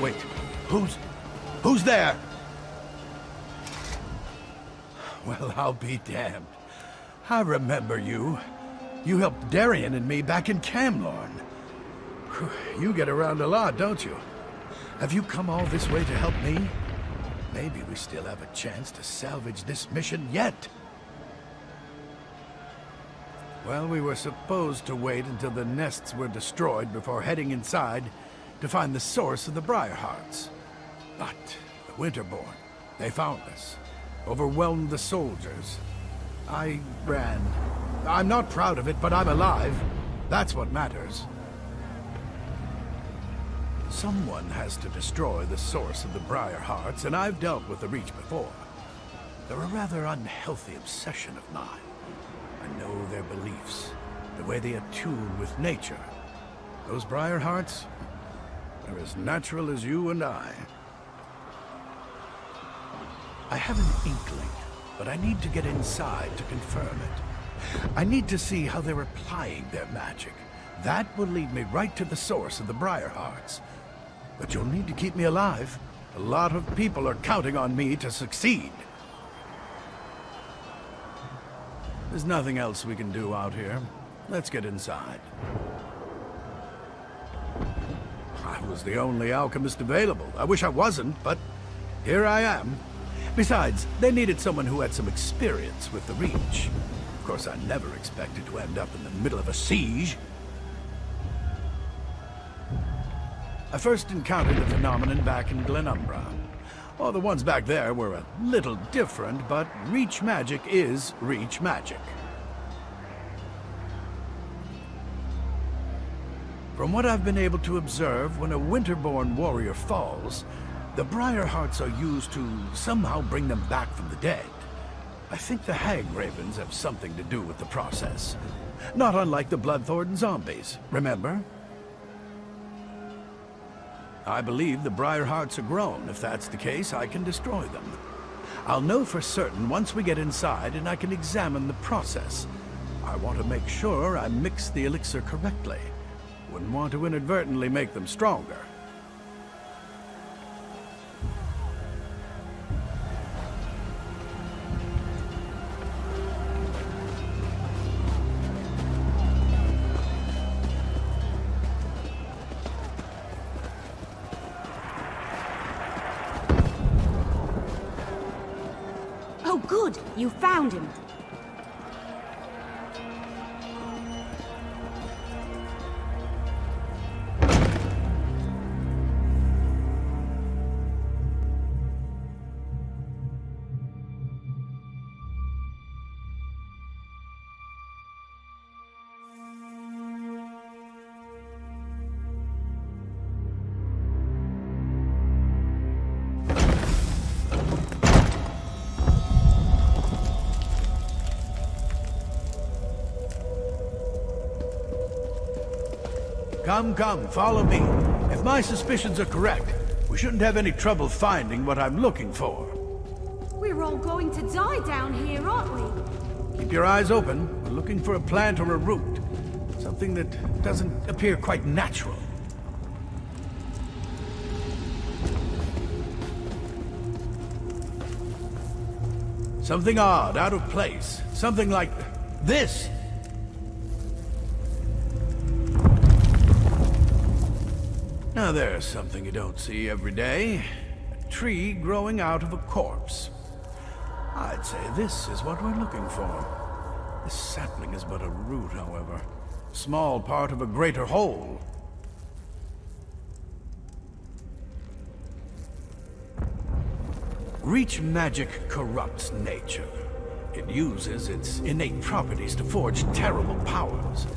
Wait, who's there? Well, I'll be damned. I remember you. You helped Darien and me back in Camlorn. You get around a lot, don't you? Have you come all this way to help me? Maybe we still have a chance to salvage this mission yet. Well, we were supposed to wait until the nests were destroyed before heading inside to find the source of the Briarhearts. But the Winterborn, they found us, overwhelmed the soldiers. I ran. I'm not proud of it, but I'm alive. That's what matters. Someone has to destroy the source of the Briarhearts, and I've dealt with the Reach before. They're a rather unhealthy obsession of mine. I know their beliefs, the way they attune with nature. Those Briarhearts, they're as natural as you and I. I have an inkling, but I need to get inside to confirm it. I need to see how they're applying their magic. That will lead me right to the source of the Briarhearts. But you'll need to keep me alive. A lot of people are counting on me to succeed. There's nothing else we can do out here. Let's get inside. I was the only alchemist available. I wish I wasn't, but here I am. Besides, they needed someone who had some experience with the Reach. Of course, I never expected to end up in the middle of a siege. I first encountered the phenomenon back in Glenumbra. Well, the ones back there were a little different, but Reach magic is Reach magic. From what I've been able to observe, when a Winterborn warrior falls, the Briarhearts are used to somehow bring them back from the dead. I think the Hag Ravens have something to do with the process. Not unlike the Bloodthorn zombies, remember? I believe the Briarhearts are grown. If that's the case, I can destroy them. I'll know for certain once we get inside and I can examine the process. I want to make sure I mix the elixir correctly. Wouldn't want to inadvertently make them stronger. Oh, good! You found him! Come, follow me. If my suspicions are correct, we shouldn't have any trouble finding what I'm looking for. We're all going to die down here, aren't we? Keep your eyes open. We're looking for a plant or a root. Something that doesn't appear quite natural. Something odd, out of place. Something like this. Now there's something you don't see every day. A tree growing out of a corpse. I'd say this is what we're looking for. This sapling is but a root, however. Small part of a greater whole. Reach magic corrupts nature. It uses its innate properties to forge terrible powers.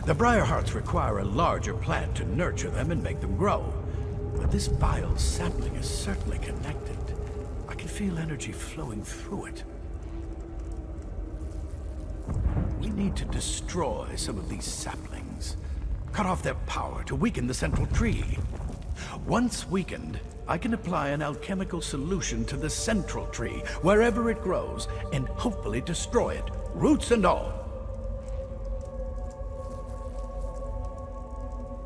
The Briarhearts require a larger plant to nurture them and make them grow. But this vile sapling is certainly connected. I can feel energy flowing through it. We need to destroy some of these saplings. Cut off their power to weaken the central tree. Once weakened, I can apply an alchemical solution to the central tree, wherever it grows, and hopefully destroy it, roots and all.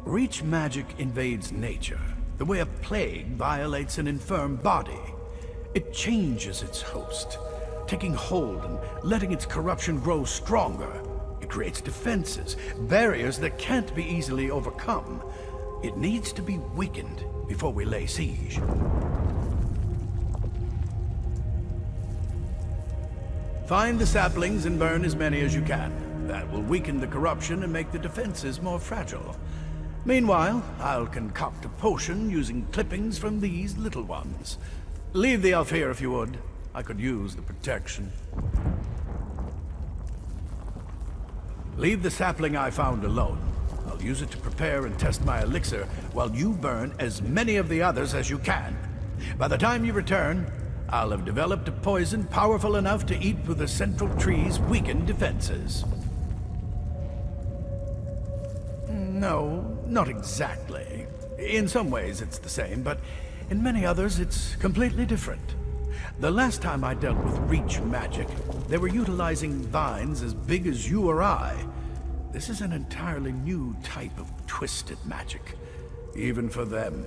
Reach magic invades nature. the way a plague violates an infirm body. It changes its host, taking hold and letting its corruption grow stronger. It creates defenses, barriers that can't be easily overcome. It needs to be weakened before we lay siege. Find the saplings and burn as many as you can. That will weaken the corruption and make the defenses more fragile. Meanwhile, I'll concoct a potion using clippings from these little ones. Leave the elf here if you would. I could use the protection. Leave the sapling I found alone. I'll use it to prepare and test my elixir while you burn as many of the others as you can. By the time you return, I'll have developed a poison powerful enough to eat through the central tree's weakened defenses. No, not exactly. In some ways it's the same, but in many others it's completely different. The last time I dealt with reach magic, they were utilizing vines as big as you or I. This is an entirely new type of twisted magic, even for them.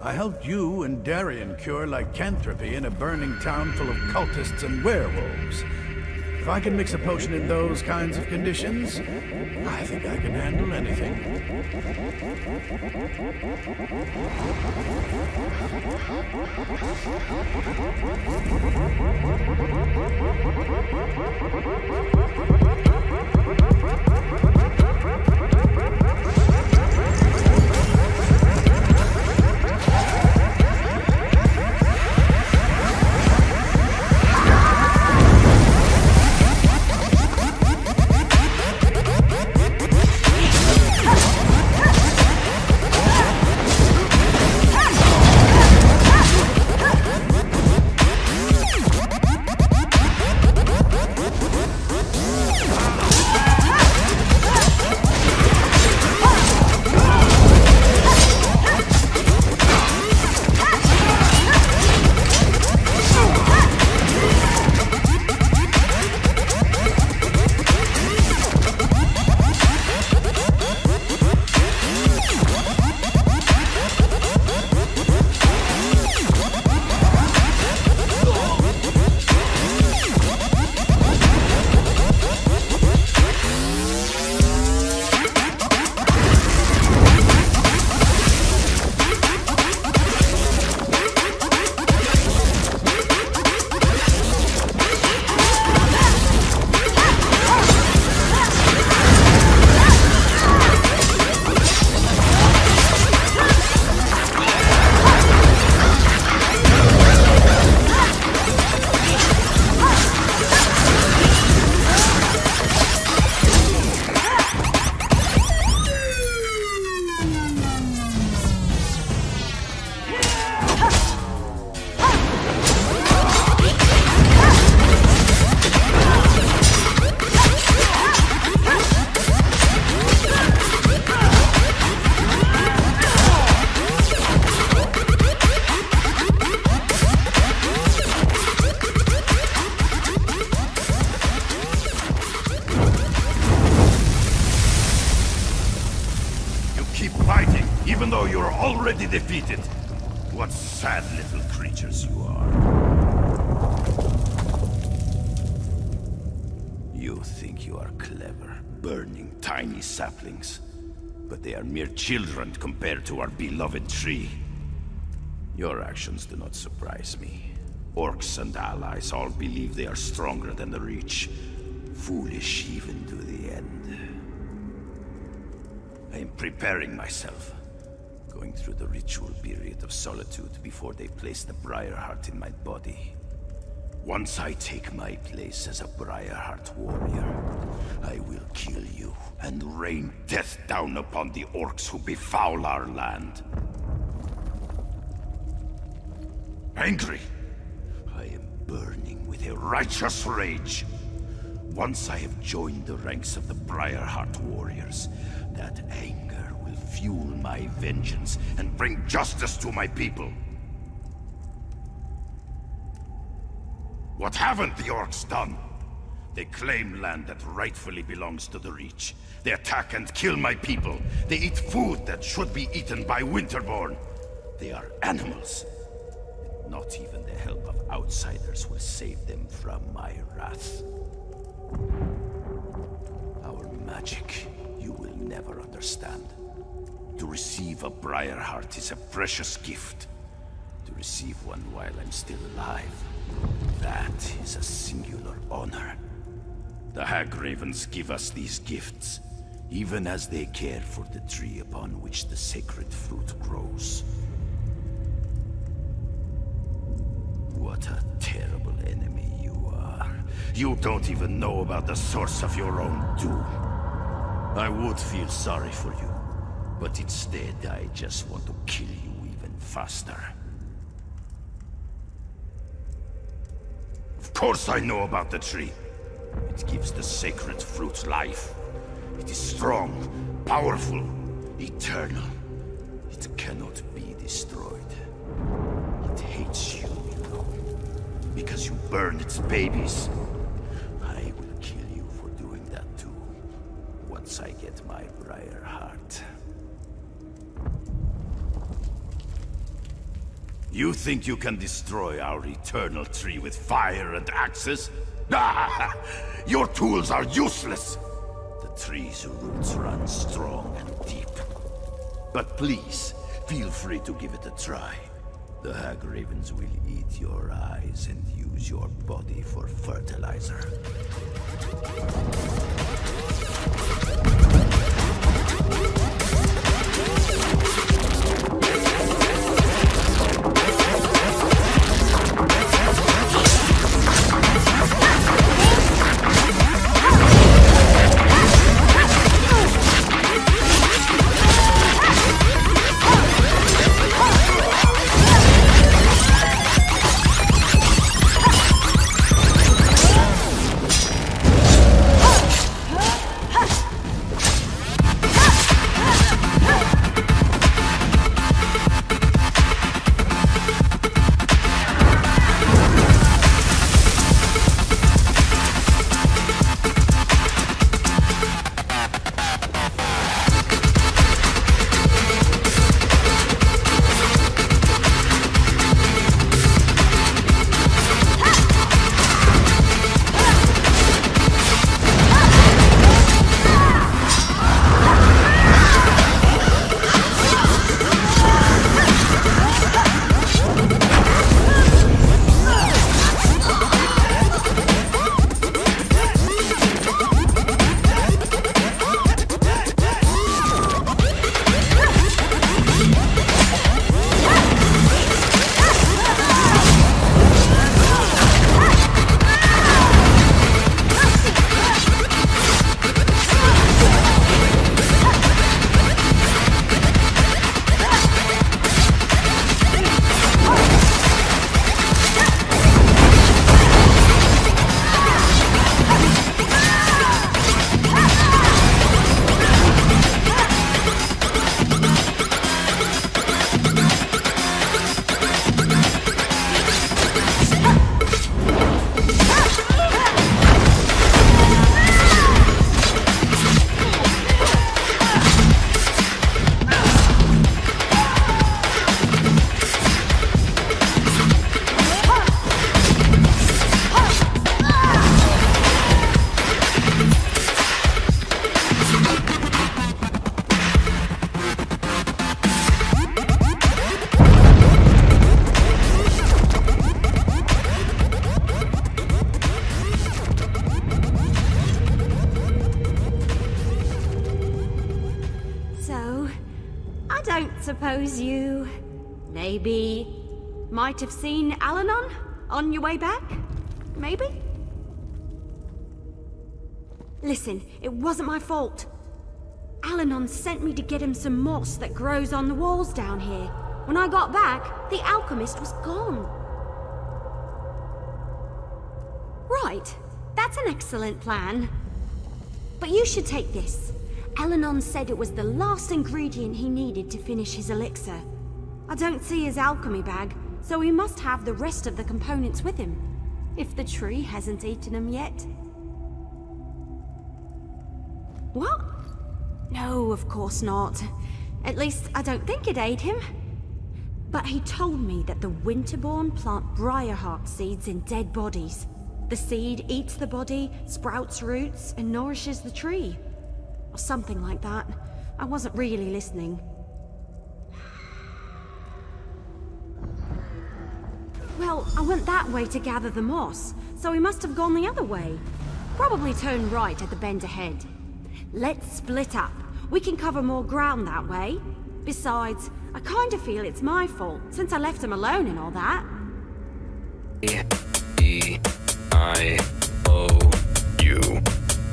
I helped you and Darien cure lycanthropy in a burning town full of cultists and werewolves. If I can mix a potion in those kinds of conditions, I think I can handle anything. Defeated. What sad little creatures you are. You think you are clever, burning tiny saplings, but they are mere children compared to our beloved tree. Your actions do not surprise me. Orcs and allies all believe they are stronger than the Reach. Foolish even to the end. I am preparing myself. Going through the ritual period of solitude before they place the Briarheart in my body. Once I take my place as a Briarheart warrior, I will kill you and rain death down upon the orcs who befoul our land. Angry, I am burning with a righteous rage. Once I have joined the ranks of the Briarheart warriors, that anger will fuel my vengeance and bring justice to my people. What haven't the orcs done? They claim land that rightfully belongs to the Reach. They attack and kill my people. They eat food that should be eaten by Winterborn. They are animals. Not even the help of outsiders will save them from my wrath. Our magic, you will never understand. To receive a Briar Heart is a precious gift. To receive one while I'm still alive, that is a singular honor. The Hag Ravens give us these gifts, even as they care for the tree upon which the sacred fruit grows. What a terrible enemy you are. You don't even know about the source of your own doom. I would feel sorry for you, but instead I just want to kill you even faster. Of course I know about the tree. It gives the sacred fruit life. It is strong, powerful, eternal. It cannot be destroyed. It hates you, you know, because you burn its babies. I will kill you for doing that too, once I get my Briar Heart. You think you can destroy our eternal tree with fire and axes? Ah! Your tools are useless! The tree's roots run strong and deep. But please, feel free to give it a try. The Hag Ravens will eat your eyes and use your body for fertilizer. Suppose you... maybe... might have seen Al-Anon on your way back? Maybe? Listen, it wasn't my fault. Al-Anon sent me to get him some moss that grows on the walls down here. When I got back, the Alchemist was gone. Right, that's an excellent plan. But you should take this. Al-Anon said it was the last ingredient he needed to finish his elixir. I don't see his alchemy bag, so he must have the rest of the components with him. If the tree hasn't eaten them yet. What? No, of course not. At least, I don't think it ate him. But he told me that the Winterborn plant briarheart seeds in dead bodies. The seed eats the body, sprouts roots, and nourishes the tree. Or something like that. I wasn't really listening. Well, I went that way to gather the moss, so he must have gone the other way. Probably turned right at the bend ahead. Let's split up. We can cover more ground that way. Besides, I kind of feel it's my fault, since I left him alone and all that. A-E-I-O-U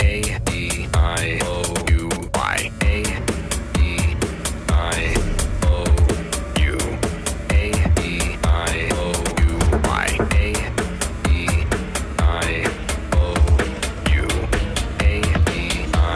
A-E-I-O-U-Y A-E-I-O-U A-E-I-O-U-Y A-E-I-O-U A-E-I-O-U-Y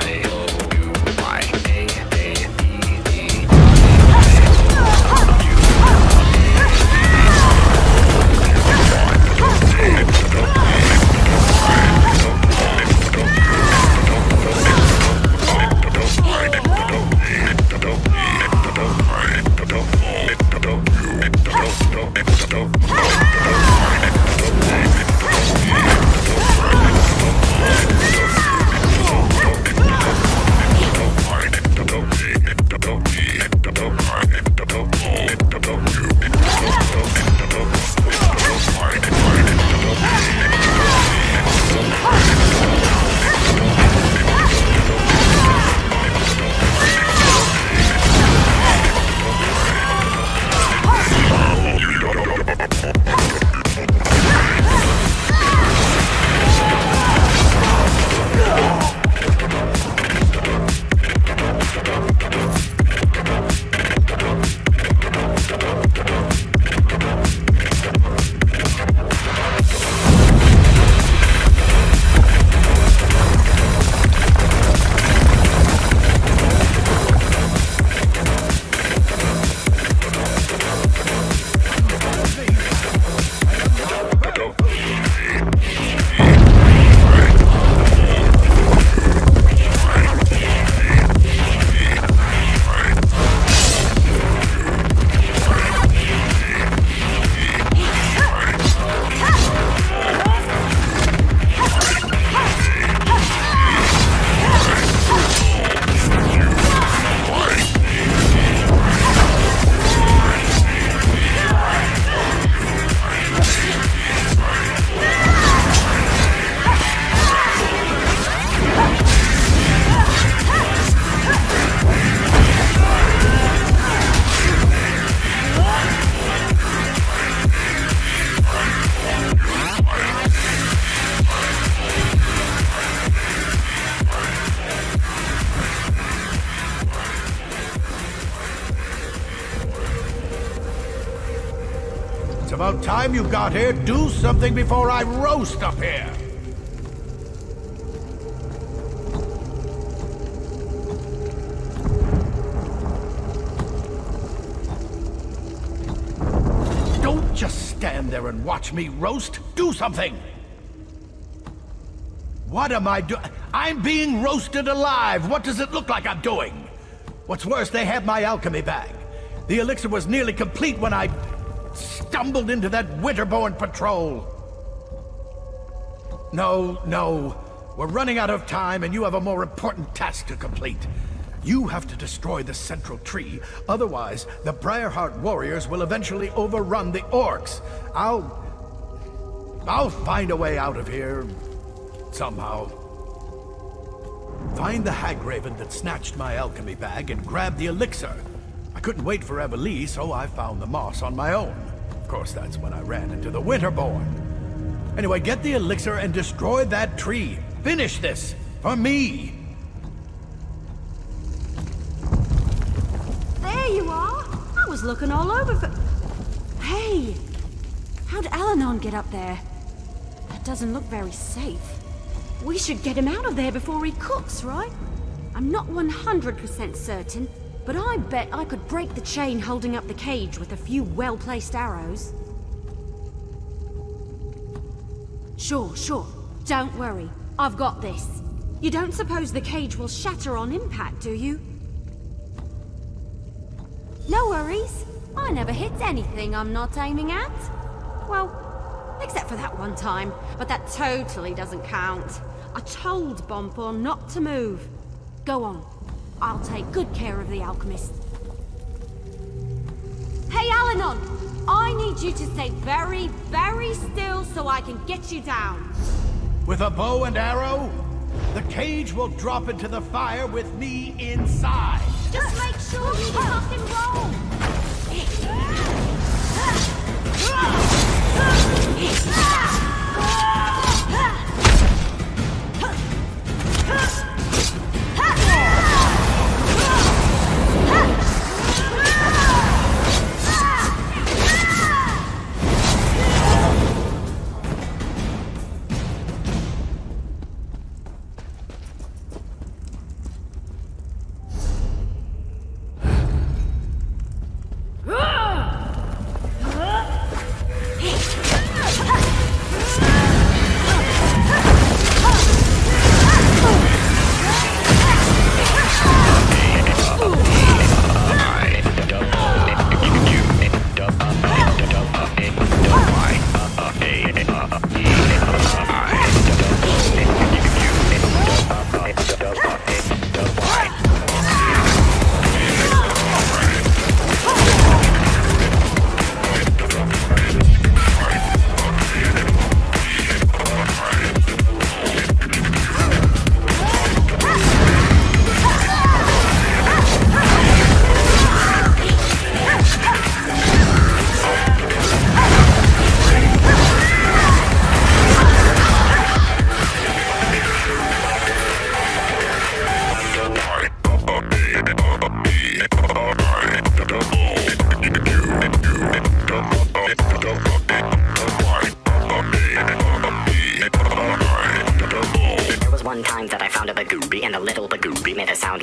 About time you got here. Do something before I roast up here. Don't just stand there and watch me roast. Do something. What am I doing? I'm being roasted alive. What does it look like I'm doing? What's worse, they have my alchemy bag. The elixir was nearly complete when I stumbled into that Winterborn patrol. No. We're running out of time and you have a more important task to complete. You have to destroy the central tree. Otherwise, the Briarheart warriors will eventually overrun the orcs. I'll find a way out of here. Somehow. Find the Hagraven that snatched my alchemy bag and grab the elixir. I couldn't wait for Evely, so I found the moss on my own. Of course, that's when I ran into the Winterborn. Anyway, get the elixir and destroy that tree. Finish this, for me. There you are. I was looking all over for... Hey! How'd Alanon get up there? That doesn't look very safe. We should get him out of there before he cooks, right? I'm not 100% certain, but I bet I could break the chain holding up the cage with a few well-placed arrows. Sure. Don't worry. I've got this. You don't suppose the cage will shatter on impact, do you? No worries. I never hit anything I'm not aiming at. Well, except for that one time, but that totally doesn't count. I told Bonpor not to move. Go on. I'll take good care of the Alchemist. Hey, Alanon! I need you to stay very, very still so I can get you down. With a bow and arrow, the cage will drop into the fire with me inside. Just make sure you rock and roll.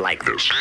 like this.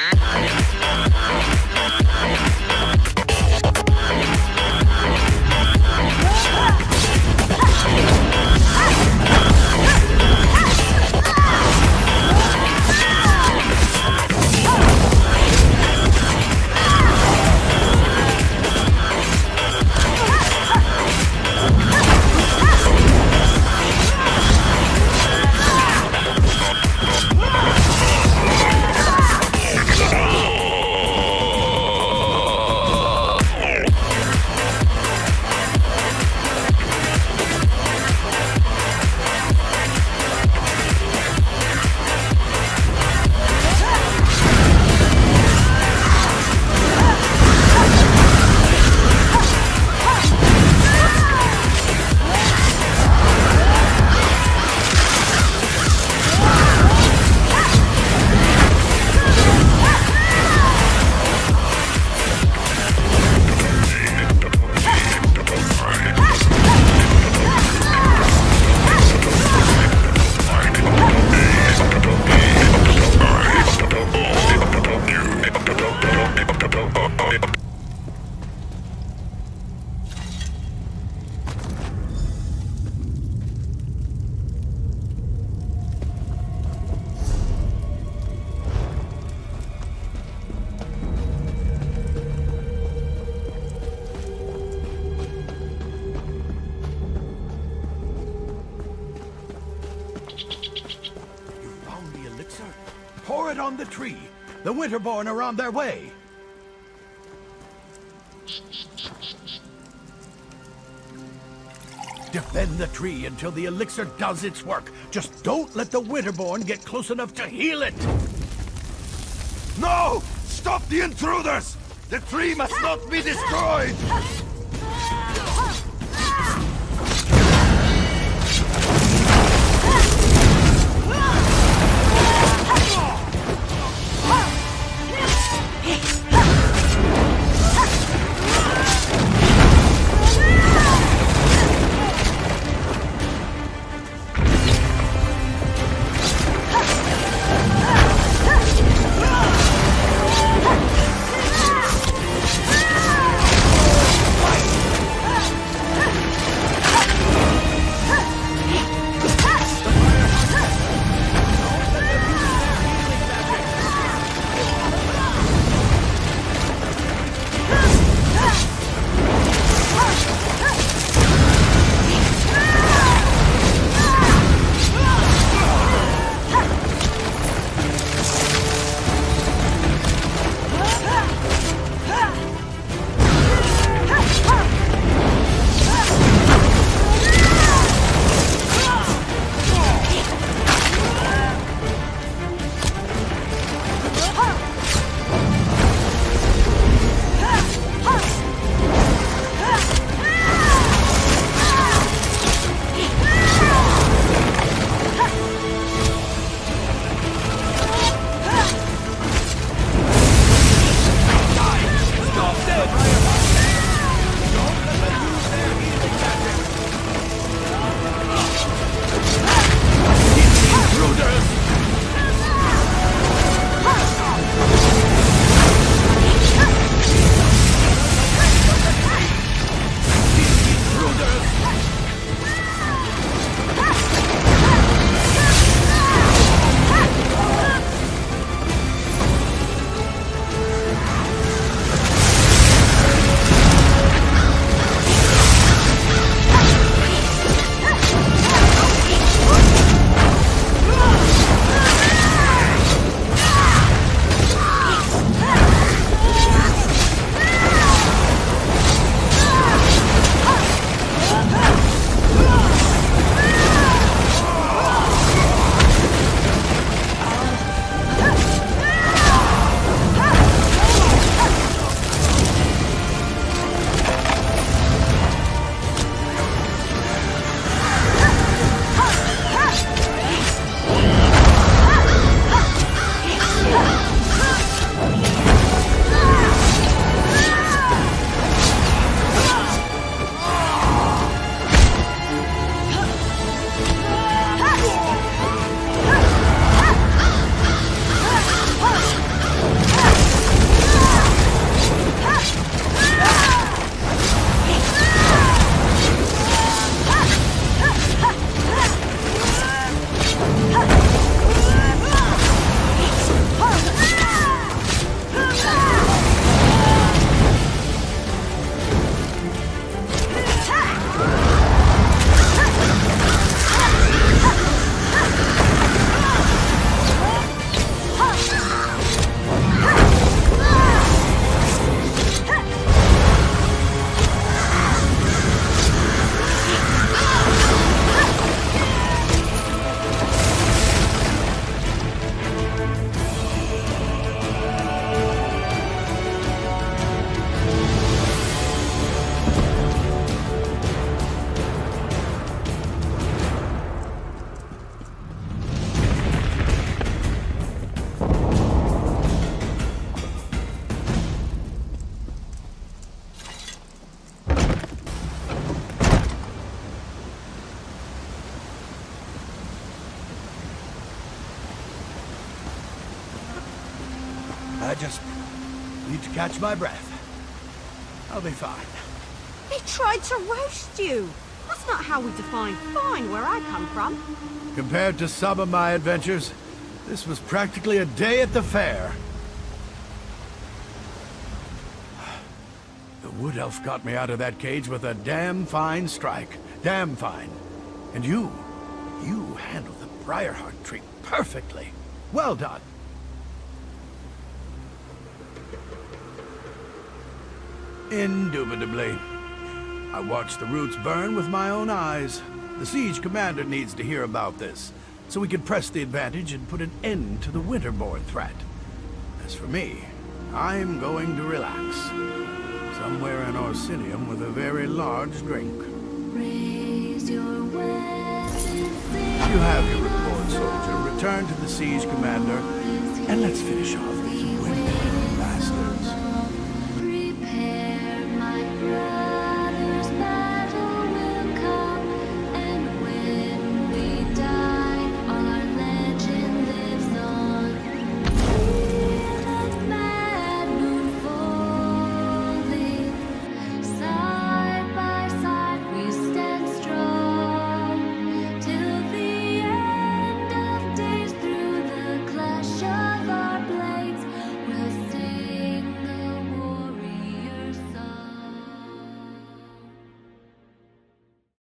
Pour it on the tree. The Winterborn are on their way. Defend the tree until the elixir does its work. Just don't let the Winterborn get close enough to heal it. No! Stop the intruders! The tree must not be destroyed! I just need to catch my breath. I'll be fine. They tried to roast you. That's not how we define fine where I come from. Compared to some of my adventures, this was practically a day at the fair. The wood elf got me out of that cage with a damn fine strike. Damn fine. And you handled the Briarheart tree perfectly. Well done. Indubitably. I watched the roots burn with my own eyes. The siege commander needs to hear about this, so we can press the advantage and put an end to the winterborn threat. As for me, I'm going to relax. Somewhere in Orsinium with a very large drink. Raise your weapons. You have your report, soldier. Return to the siege commander, and let's finish off.